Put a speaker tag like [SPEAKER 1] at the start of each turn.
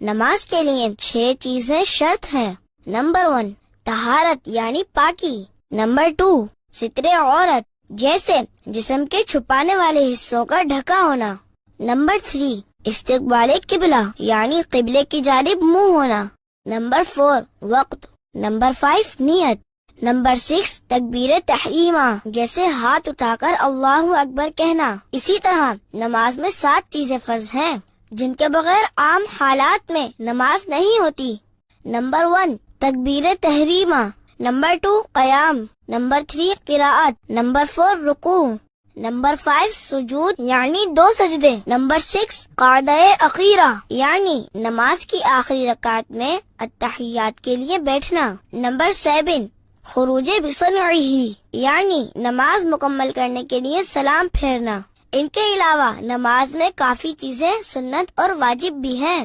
[SPEAKER 1] نماز کے لیے 6 چیزیں شرط ہیں۔ نمبر 1 طہارت یعنی پاکی۔ نمبر 2 ستر عورت جیسے جسم کے چھپانے والے حصوں کا ڈھکا ہونا۔ نمبر 3 استقبال قبلہ یعنی قبلے کی جانب منہ ہونا۔ نمبر 4 وقت۔ نمبر 5 نیت۔ نمبر 6 تکبیر تحریمہ جیسے ہاتھ اٹھا کر اللہ اکبر کہنا۔ اسی طرح نماز میں 7 چیزیں فرض ہیں جن کے بغیر عام حالات میں نماز نہیں ہوتی۔ نمبر 1 تکبیر تحریمہ۔ نمبر 2 قیام۔ نمبر 3 قراءت۔ نمبر 4 رکوع۔ نمبر 5 سجود یعنی 2 سجدے۔ نمبر 6 قعدہ اخیرہ یعنی نماز کی آخری رکعت میں التحیات کے لیے بیٹھنا۔ نمبر 7 خروج بسمعہ یعنی نماز مکمل کرنے کے لیے سلام پھیرنا۔ ان کے علاوہ نماز میں کافی چیزیں سنت اور واجب بھی ہیں۔